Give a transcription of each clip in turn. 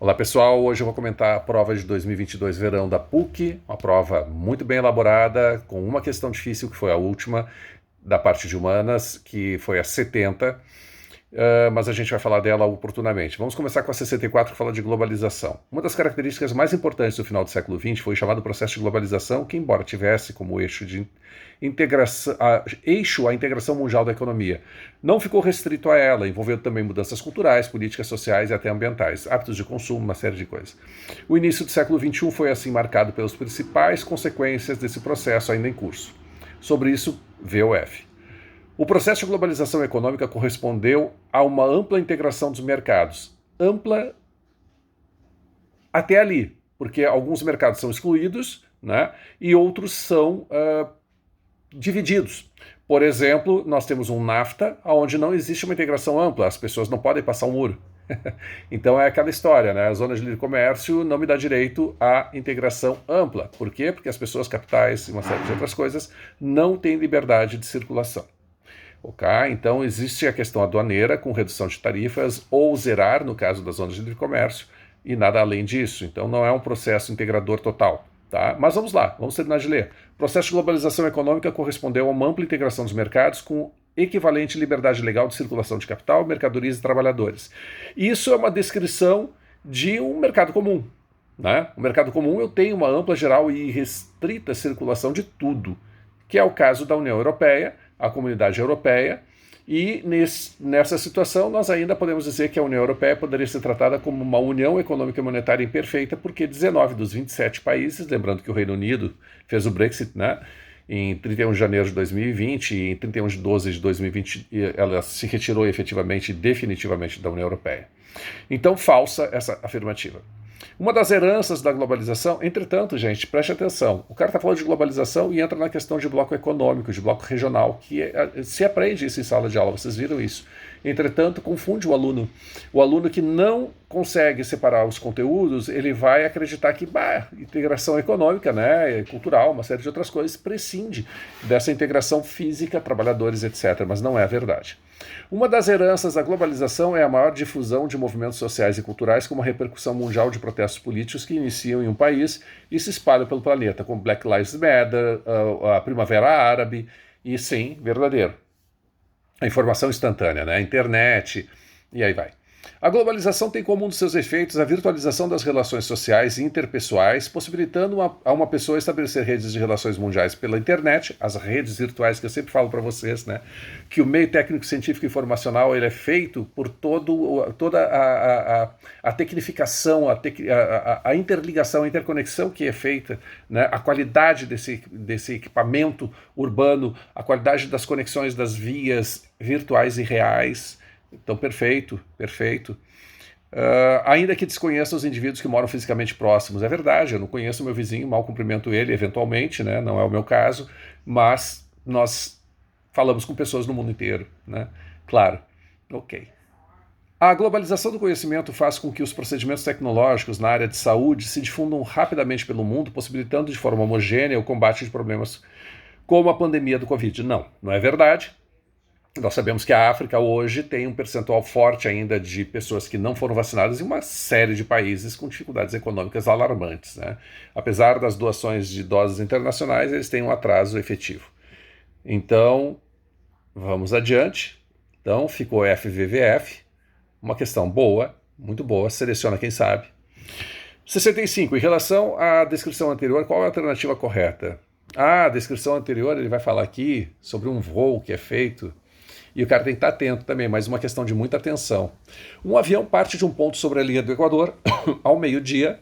Olá pessoal, hoje eu vou comentar a prova de 2022 verão da PUC, uma prova muito bem elaborada, com uma questão difícil que foi a última, da parte de humanas, que foi a 70, mas a gente vai falar dela oportunamente. Vamos começar com a 64, que fala de globalização. Uma das características mais importantes do final do século XX foi o chamado processo de globalização, que embora tivesse como eixo a integração mundial da economia, não ficou restrito a ela, envolvendo também mudanças culturais, políticas sociais e até ambientais, hábitos de consumo, uma série de coisas. O início do século XXI foi assim marcado pelas principais consequências desse processo ainda em curso. Sobre isso, VOF. O processo de globalização econômica correspondeu a uma ampla integração dos mercados. Ampla até ali, porque alguns mercados são excluídos, né, e outros são divididos. Por exemplo, nós temos um NAFTA, onde não existe uma integração ampla, as pessoas não podem passar um muro. Então é aquela história, né? A zona de livre comércio não me dá direito à integração ampla. Por quê? Porque as pessoas, capitais e uma série de outras coisas não têm liberdade de circulação. Okay? Então existe a questão aduaneira com redução de tarifas ou zerar no caso das zonas de livre comércio e nada além disso. Então não é um processo integrador total. Tá? Mas vamos lá, vamos terminar de ler. O processo de globalização econômica correspondeu a uma ampla integração dos mercados com equivalente liberdade legal de circulação de capital, mercadorias e trabalhadores. Isso é uma descrição de um mercado comum. Né? O mercado comum eu tenho uma ampla, geral e restrita circulação de tudo, que é o caso da União Europeia, a Comunidade Europeia, e nessa situação nós ainda podemos dizer que a União Europeia poderia ser tratada como uma união econômica e monetária imperfeita, porque 19 dos 27 países, lembrando que o Reino Unido fez o Brexit, né, em 31 de janeiro de 2020 e em 31 de 12 de 2020 ela se retirou efetivamente e definitivamente da União Europeia. Então, falsa essa afirmativa. Uma das heranças da globalização, entretanto, gente, preste atenção, o cara está falando de globalização e entra na questão de bloco econômico, de bloco regional, que se aprende isso em sala de aula, vocês viram isso. Entretanto, confunde o aluno. O aluno que não consegue separar os conteúdos, ele vai acreditar que, integração econômica, né, cultural, uma série de outras coisas, prescinde dessa integração física, trabalhadores, etc., mas não é a verdade. Uma das heranças da globalização é a maior difusão de movimentos sociais e culturais com uma repercussão mundial de protestos políticos que iniciam em um país e se espalham pelo planeta, como Black Lives Matter, a Primavera Árabe, e sim, verdadeiro. A informação instantânea, né? A internet, e aí vai. A globalização tem como um dos seus efeitos a virtualização das relações sociais e interpessoais, possibilitando a uma pessoa estabelecer redes de relações mundiais pela internet, as redes virtuais que eu sempre falo para vocês, né, que o meio técnico, científico e informacional ele é feito por toda a tecnificação, a interligação, a interconexão que é feita, né, a qualidade desse equipamento urbano, a qualidade das conexões das vias virtuais e reais. Então, perfeito, perfeito. Ainda que desconheça os indivíduos que moram fisicamente próximos. É verdade, eu não conheço meu vizinho, mal cumprimento ele eventualmente, né? Não é o meu caso, mas nós falamos com pessoas no mundo inteiro, né? Claro, ok. A globalização do conhecimento faz com que os procedimentos tecnológicos na área de saúde se difundam rapidamente pelo mundo, possibilitando de forma homogênea o combate de problemas como a pandemia do Covid. Não, não é verdade. Nós sabemos que a África hoje tem um percentual forte ainda de pessoas que não foram vacinadas em uma série de países com dificuldades econômicas alarmantes, né? Apesar das doações de doses internacionais, eles têm um atraso efetivo. Então, vamos adiante. Então, ficou FVVF, uma questão boa, muito boa, seleciona quem sabe. 65. Em relação à descrição anterior, qual é a alternativa correta? A descrição anterior, ele vai falar aqui sobre um voo que é feito. E o cara tem que estar atento também, mas uma questão de muita atenção. Um avião parte de um ponto sobre a linha do Equador ao meio-dia,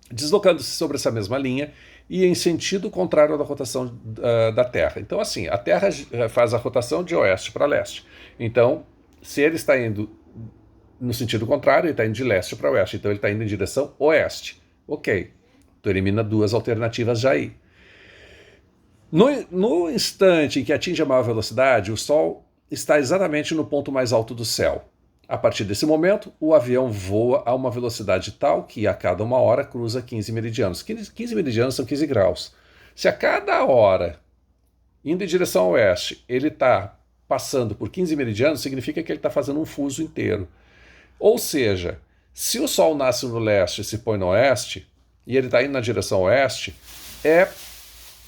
deslocando-se sobre essa mesma linha e em sentido contrário da rotação da Terra. Então, assim, a Terra faz a rotação de oeste para leste. Então, se ele está indo no sentido contrário, ele está indo de leste para oeste. Então, ele está indo em direção oeste. Ok. Então, elimina duas alternativas já aí. No instante em que atinge a maior velocidade, o Sol está exatamente no ponto mais alto do céu. A partir desse momento, o avião voa a uma velocidade tal que a cada uma hora cruza 15 meridianos. 15 meridianos são 15 graus. Se a cada hora, indo em direção ao oeste, ele está passando por 15 meridianos, significa que ele está fazendo um fuso inteiro. Ou seja, Se o Sol nasce no leste e se põe no oeste, e ele está indo na direção oeste, é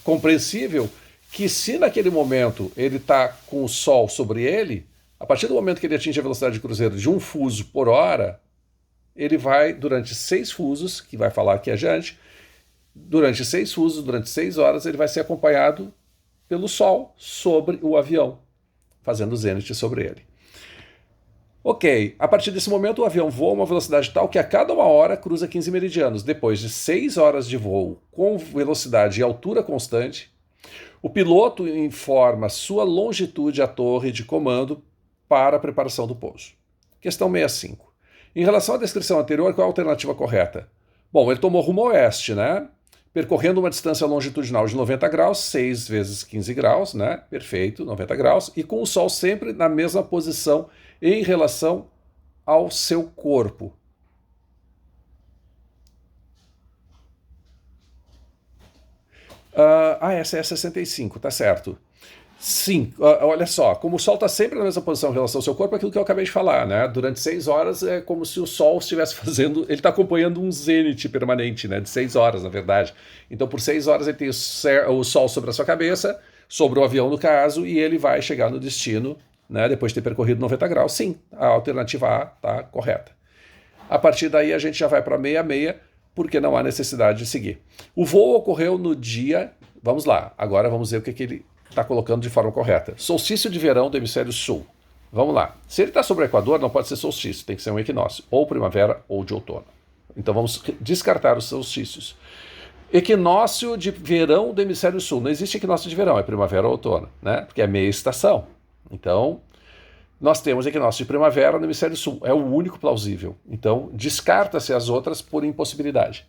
compreensível que se naquele momento ele está com o Sol sobre ele, a partir do momento que ele atinge a velocidade de cruzeiro de 1 fuso por hora, ele vai, durante 6 fusos, que vai falar aqui adiante, durante 6 fusos, durante 6 horas, ele vai ser acompanhado pelo Sol sobre o avião, fazendo zênite sobre ele. Ok, a partir desse momento o avião voa a uma velocidade tal que a cada 1 hora cruza 15 meridianos. Depois de 6 horas de voo com velocidade e altura constante, o piloto informa sua longitude à torre de comando para a preparação do pouso. Questão 65. Em relação à descrição anterior, qual é a alternativa correta? Bom, ele tomou rumo oeste, né? Percorrendo uma distância longitudinal de 90 graus, 6 vezes 15 graus, né? Perfeito, 90 graus, e com o Sol sempre na mesma posição em relação ao seu corpo. Essa é a 65, tá certo. Sim, olha só, como o Sol está sempre na mesma posição em relação ao seu corpo, é aquilo que eu acabei de falar, né? Durante 6 horas é como se o Sol estivesse fazendo, ele está acompanhando um zênite permanente, né? De 6 horas, na verdade. Então, por 6 horas ele tem o Sol sobre a sua cabeça, sobre o avião no caso, e ele vai chegar no destino, né? Depois de ter percorrido 90 graus. Sim, a alternativa A está correta. A partir daí a gente já vai para 66, porque não há necessidade de seguir. O voo ocorreu no dia, vamos lá, agora vamos ver o que ele está colocando de forma correta. Solstício de verão do hemisfério sul. Vamos lá. Se ele está sobre o Equador, não pode ser solstício, tem que ser um equinócio, ou primavera ou de outono. Então vamos descartar os solstícios. Equinócio de verão do hemisfério sul. Não existe equinócio de verão, é primavera ou outono, né? Porque é meia estação. Então, nós temos equinócio de primavera no hemisfério sul. É o único plausível. Então, descarta-se as outras por impossibilidade.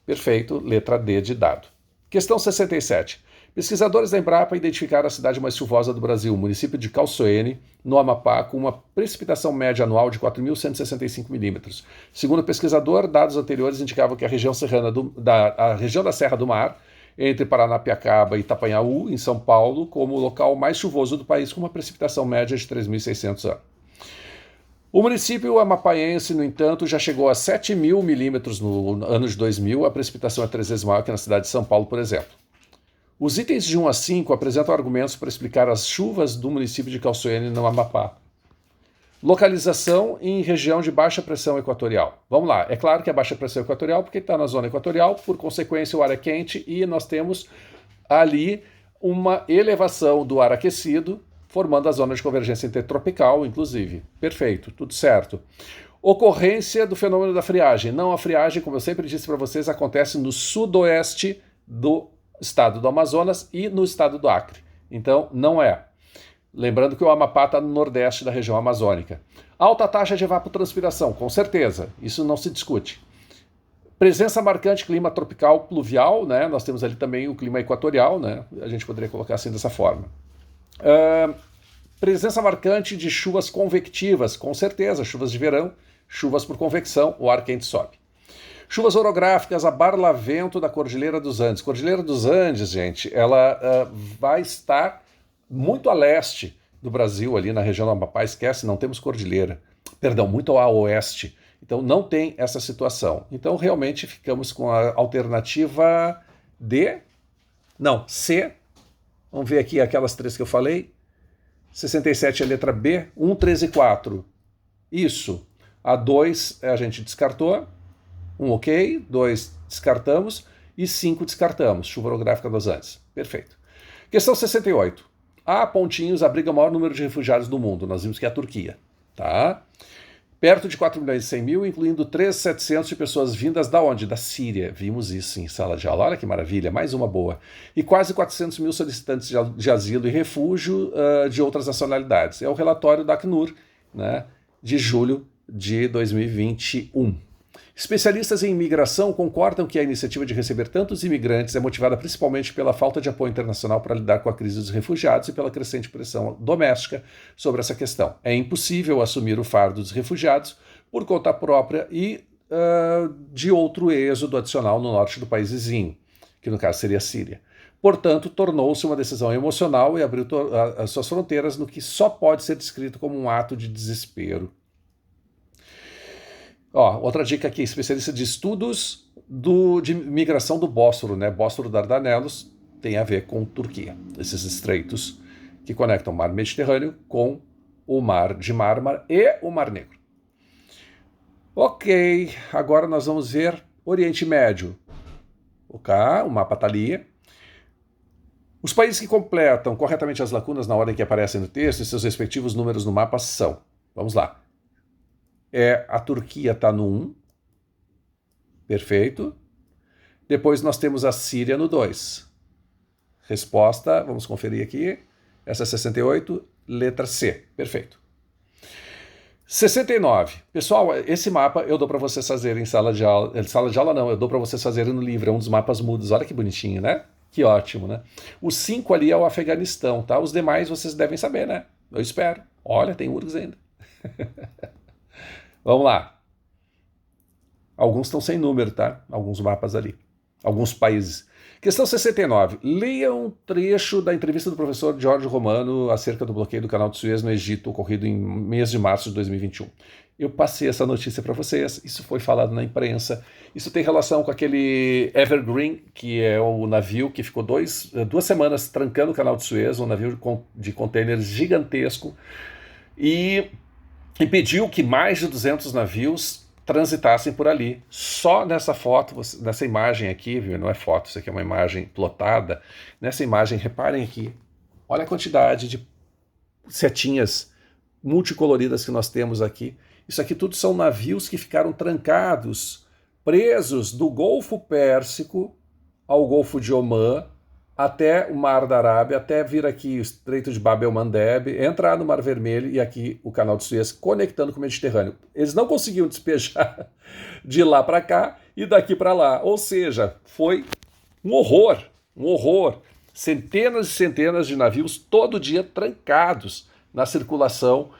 Perfeito, letra D de dado. Questão 67. Pesquisadores da Embrapa identificaram a cidade mais chuvosa do Brasil, o município de Calçoene, no Amapá, com uma precipitação média anual de 4.165 milímetros. Segundo o pesquisador, dados anteriores indicavam que a região serrana a região da Serra do Mar, entre Paranapiacaba e Itapanhaú, em São Paulo, como o local mais chuvoso do país, com uma precipitação média de 3.600 anos. O município amapaense, no entanto, já chegou a 7.000 milímetros no ano de 2000, a precipitação é 3 vezes maior que na cidade de São Paulo, por exemplo. Os itens de 1 a 5 apresentam argumentos para explicar as chuvas do município de Calçoene, no Amapá. Localização em região de baixa pressão equatorial. Vamos lá, é claro que é baixa pressão equatorial porque está na zona equatorial, por consequência o ar é quente e nós temos ali uma elevação do ar aquecido, formando a zona de convergência intertropical, inclusive. Perfeito, tudo certo. Ocorrência do fenômeno da friagem. Não, a friagem, como eu sempre disse para vocês, acontece no sudoeste do estado do Amazonas e no estado do Acre. Então, não é. Lembrando que o Amapá está no nordeste da região amazônica. Alta taxa de evapotranspiração, com certeza, isso não se discute. Presença marcante clima tropical pluvial, né? Nós temos ali também o clima equatorial, né? A gente poderia colocar assim dessa forma. Presença marcante de chuvas convectivas, com certeza, chuvas de verão, chuvas por convecção, o ar quente sobe. Chuvas orográficas a barlavento da Cordilheira dos Andes. Cordilheira dos Andes, gente, ela vai estar muito a leste do Brasil, ali na região do Amapá. Esquece, não temos cordilheira. Perdão, muito a oeste. Então não tem essa situação. Então realmente ficamos com a alternativa D. Não, C. Vamos ver aqui aquelas 3 que eu falei. 67 é a letra B. 1, 3 e 4. Isso. A 2 a gente descartou. 1 ok, 2 descartamos e 5 descartamos. Chuva orográfica dos Andes. Perfeito. Questão 68. A Pontinhos abriga o maior número de refugiados do mundo. Nós vimos que é a Turquia. Tá? Perto de 4 milhões e 100 mil, incluindo 3.700 de pessoas vindas da onde? Da Síria. Vimos isso em sala de aula. Olha que maravilha, mais uma boa. E quase 400 mil solicitantes de asilo e refúgio de outras nacionalidades. É o relatório da Acnur, né, de julho de 2021. Especialistas em imigração concordam que a iniciativa de receber tantos imigrantes é motivada principalmente pela falta de apoio internacional para lidar com a crise dos refugiados e pela crescente pressão doméstica sobre essa questão. É impossível assumir o fardo dos refugiados por conta própria e de outro êxodo adicional no norte do país vizinho, que no caso seria a Síria. Portanto, tornou-se uma decisão emocional e abriu as suas fronteiras no que só pode ser descrito como um ato de desespero. Ó, outra dica aqui, especialista de estudos de migração do Bósforo, né? Bósforo Dardanelos tem a ver com Turquia. Esses estreitos que conectam o mar Mediterrâneo com o mar de Mármara e o Mar Negro. Ok, agora nós vamos ver Oriente Médio. Ok, o mapa está ali. Os países que completam corretamente as lacunas na ordem que aparecem no texto e seus respectivos números no mapa são. Vamos lá. A Turquia está no 1. Perfeito. Depois nós temos a Síria no 2. Resposta, vamos conferir aqui. Essa é 68, letra C. Perfeito. 69. Pessoal, esse mapa eu dou para vocês fazerem em sala de aula. Sala de aula não, eu dou para vocês fazerem no livro. É um dos mapas mudos. Olha que bonitinho, né? Que ótimo, né? O 5 ali é o Afeganistão, tá? Os demais vocês devem saber, né? Eu espero. Olha, tem URGS ainda. Vamos lá. Alguns estão sem número, tá? Alguns mapas ali. Alguns países. Questão 69. Leia um trecho da entrevista do professor Jorge Romano acerca do bloqueio do Canal de Suez no Egito, ocorrido em mês de março de 2021. Eu passei essa notícia para vocês, isso foi falado na imprensa. Isso tem relação com aquele Evergreen, que é o navio que ficou 2 semanas trancando o Canal de Suez, um navio de contêineres gigantesco, e impediu que mais de 200 navios transitassem por ali. Só nessa foto, nessa imagem aqui, viu? Não é foto, isso aqui é uma imagem plotada. Nessa imagem, reparem aqui, olha a quantidade de setinhas multicoloridas que nós temos aqui. Isso aqui tudo são navios que ficaram trancados, presos do Golfo Pérsico ao Golfo de Omã, até o Mar da Arábia, até vir aqui o Estreito de Bab el-Mandeb, entrar no Mar Vermelho e aqui o Canal de Suez, conectando com o Mediterrâneo. Eles não conseguiam despejar de lá para cá e daqui para lá. Ou seja, foi um horror, um horror. Centenas e centenas de navios todo dia trancados na circulação,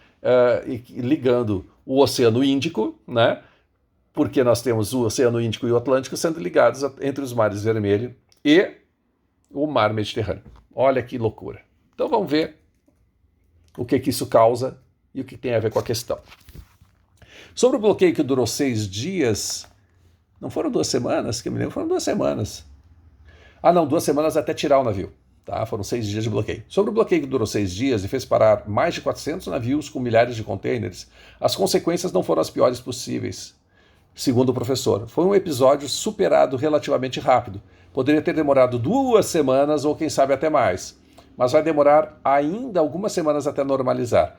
ligando o Oceano Índico, né? Porque nós temos o Oceano Índico e o Atlântico sendo ligados entre os mares Vermelho e o mar Mediterrâneo. Olha que loucura. Então vamos ver o que isso causa e o que tem a ver com a questão. Sobre o bloqueio que durou 6 dias, não foram 2 semanas, que eu me lembro, foram 2 semanas. Ah não, 2 semanas até tirar o navio. Tá? Foram 6 dias de bloqueio. Sobre o bloqueio que durou 6 dias e fez parar mais de 400 navios com milhares de contêineres, as consequências não foram as piores possíveis, segundo o professor. Foi um episódio superado relativamente rápido. Poderia ter demorado 2 semanas ou quem sabe até mais, mas vai demorar ainda algumas semanas até normalizar,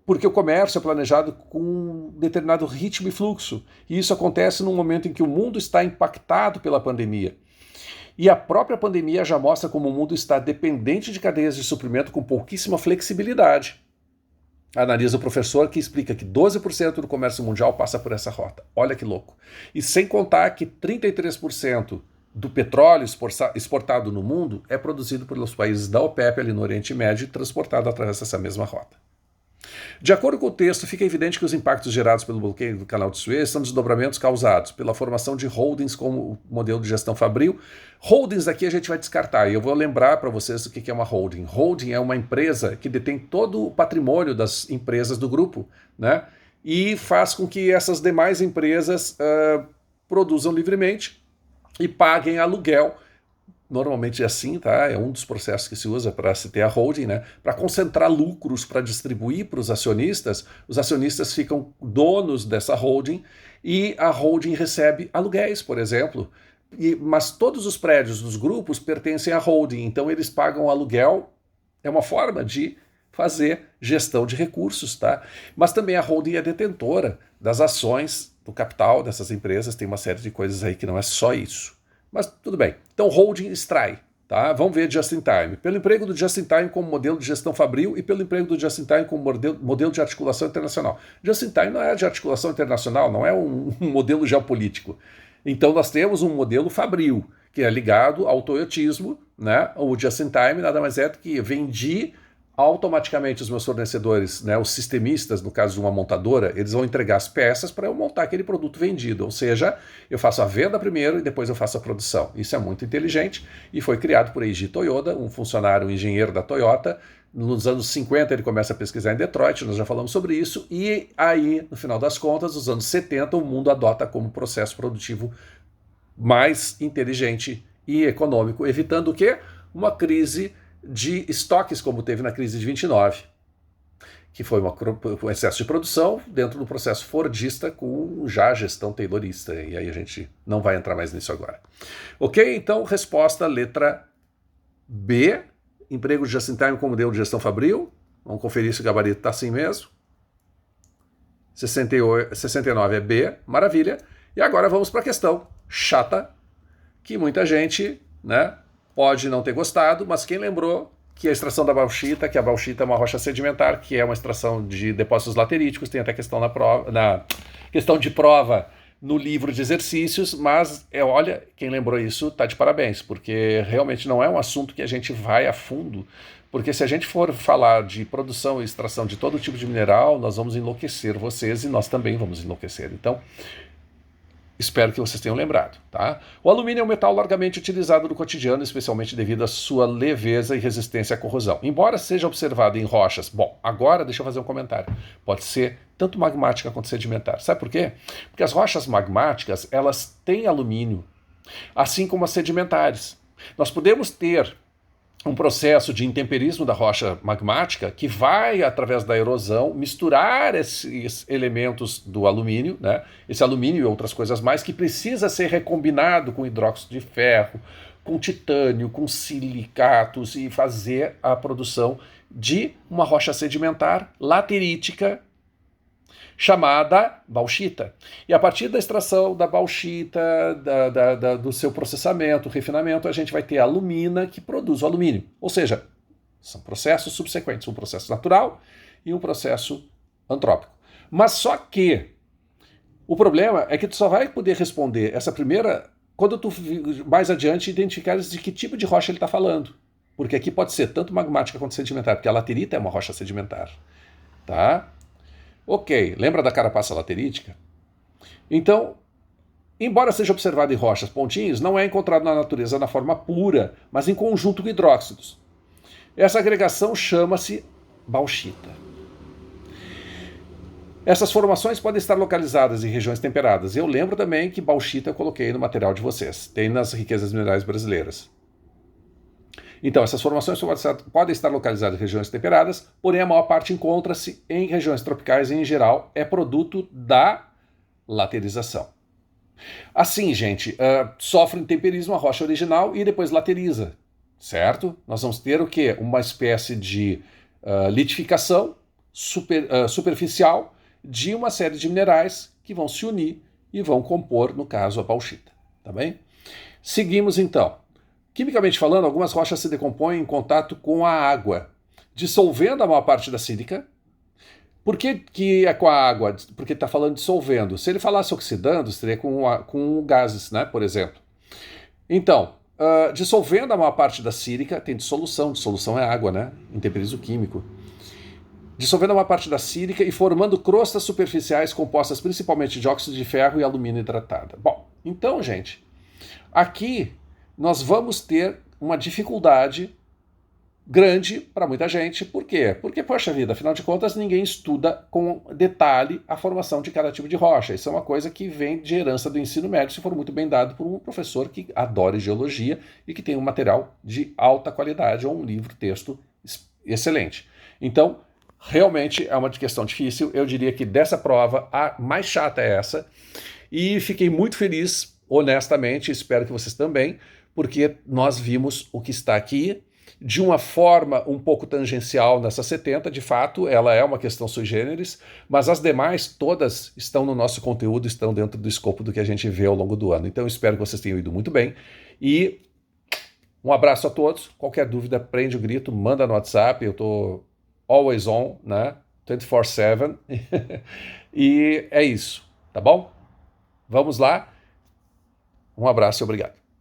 porque o comércio é planejado com um determinado ritmo e fluxo, e isso acontece num momento em que o mundo está impactado pela pandemia. E a própria pandemia já mostra como o mundo está dependente de cadeias de suprimento com pouquíssima flexibilidade. Analisa o professor, que explica que 12% do comércio mundial passa por essa rota. Olha que louco. E sem contar que 33% do petróleo exportado no mundo é produzido pelos países da OPEP ali no Oriente Médio e transportado através dessa mesma rota. De acordo com o texto, fica evidente que os impactos gerados pelo bloqueio do Canal de Suez são desdobramentos causados pela formação de holdings como o modelo de gestão fabril. Holdings aqui a gente vai descartar, e eu vou lembrar para vocês o que é uma holding. Holding é uma empresa que detém todo o patrimônio das empresas do grupo, né? E faz com que essas demais empresas produzam livremente e paguem aluguel. Normalmente é assim, tá? É um dos processos que se usa para se ter a holding, né? Para concentrar lucros, para distribuir para os acionistas ficam donos dessa holding e a holding recebe aluguéis, por exemplo. Mas todos os prédios dos grupos pertencem à holding, então eles pagam aluguel. É uma forma de fazer gestão de recursos, tá? Mas também a holding é detentora das ações, do capital dessas empresas, tem uma série de coisas aí que não é só isso. Mas tudo bem. Então, holding extrai. Tá? Vamos ver just in time. Pelo emprego do just in time como modelo de gestão fabril e pelo emprego do just in time como modelo de articulação internacional. Just in time não é de articulação internacional, não é um modelo geopolítico. Então, nós temos um modelo fabril, que é ligado ao toyotismo, né? O just in time nada mais é do que vendi automaticamente os meus fornecedores, né, os sistemistas, no caso de uma montadora, eles vão entregar as peças para eu montar aquele produto vendido. Ou seja, eu faço a venda primeiro e depois eu faço a produção. Isso é muito inteligente e foi criado por Eiji Toyoda, um funcionário, um engenheiro da Toyota, Nos anos 50 ele começa a pesquisar em Detroit, nós já falamos sobre isso, e aí, no final das contas, nos anos 70, o mundo adota como processo produtivo mais inteligente e econômico, evitando o quê? Uma crise de estoques, como teve na crise de 29, que foi um excesso de produção dentro do processo fordista com já a gestão taylorista, e aí a gente não vai entrar mais nisso agora. Ok? Então, resposta letra B, emprego de just-in-time com modelo de gestão fabril. Vamos conferir se o gabarito está assim mesmo. 69 é B, maravilha. E agora vamos para a questão chata, que muita gente, né, pode não ter gostado, mas quem lembrou que a extração da bauxita, que a bauxita é uma rocha sedimentar, que é uma extração de depósitos lateríticos, tem até questão na questão de prova no livro de exercícios, mas olha, quem lembrou isso está de parabéns, porque realmente não é um assunto que a gente vai a fundo, porque se a gente for falar de produção e extração de todo tipo de mineral, nós vamos enlouquecer vocês e nós também vamos enlouquecer. Então, espero que vocês tenham lembrado, tá? O alumínio é um metal largamente utilizado no cotidiano, especialmente devido à sua leveza e resistência à corrosão. Embora seja observado em rochas, bom, agora deixa eu fazer um comentário. Pode ser tanto magmática quanto sedimentar. Sabe por quê? Porque as rochas magmáticas, elas têm alumínio, assim como as sedimentares. Nós podemos ter um processo de intemperismo da rocha magmática que vai, através da erosão, misturar esses elementos do alumínio, né? Esse alumínio e outras coisas mais, que precisa ser recombinado com hidróxido de ferro, com titânio, com silicatos e fazer a produção de uma rocha sedimentar laterítica chamada bauxita. E a partir da extração da bauxita, do seu processamento, refinamento, a gente vai ter a alumina que produz o alumínio. Ou seja, são processos subsequentes, um processo natural e um processo antrópico. Mas só que o problema é que tu só vai poder responder essa primeira quando tu mais adiante identificares de que tipo de rocha ele está falando. Porque aqui pode ser tanto magmática quanto sedimentar, porque a laterita é uma rocha sedimentar. Tá? Ok, lembra da carapaça laterítica? Então, embora seja observado em rochas pontinhos, não é encontrado na natureza na forma pura, mas em conjunto com hidróxidos. Essa agregação chama-se bauxita. Essas formações podem estar localizadas em regiões temperadas. Eu lembro também que bauxita eu coloquei no material de vocês. Tem nas riquezas minerais brasileiras. Então, essas formações podem estar localizadas em regiões temperadas, porém a maior parte encontra-se em regiões tropicais e, em geral, é produto da laterização. Assim, gente, sofre intemperismo a rocha original e depois lateriza, certo? Nós vamos ter o quê? Uma espécie de litificação superficial de uma série de minerais que vão se unir e vão compor, no caso, a bauxita, tá bem? Seguimos, então. Quimicamente falando, algumas rochas se decompõem em contato com a água, dissolvendo a maior parte da sílica. Por que é com a água? Porque está falando dissolvendo. Se ele falasse oxidando, seria com gases, né, por exemplo. Então, dissolvendo a maior parte da sílica, tem dissolução é água, né, em temperismo químico. Dissolvendo a maior parte da sílica e formando crostas superficiais compostas principalmente de óxido de ferro e alumínio hidratada. Bom, então, gente, aqui nós vamos ter uma dificuldade grande para muita gente. Por quê? Porque, poxa vida, afinal de contas, ninguém estuda com detalhe a formação de cada tipo de rocha. Isso é uma coisa que vem de herança do ensino médio, se for muito bem dado por um professor que adora geologia e que tem um material de alta qualidade ou um livro-texto excelente. Então, realmente é uma questão difícil. Eu diria que dessa prova, a mais chata é essa. E fiquei muito feliz, honestamente, espero que vocês também, porque nós vimos o que está aqui de uma forma um pouco tangencial nessa 70, de fato, ela é uma questão sui generis, mas as demais todas estão no nosso conteúdo, estão dentro do escopo do que a gente vê ao longo do ano. Então, espero que vocês tenham ido muito bem e um abraço a todos. Qualquer dúvida, prende o grito, manda no WhatsApp, eu estou always on, né? 24/7. E é isso, tá bom? Vamos lá. Um abraço e obrigado.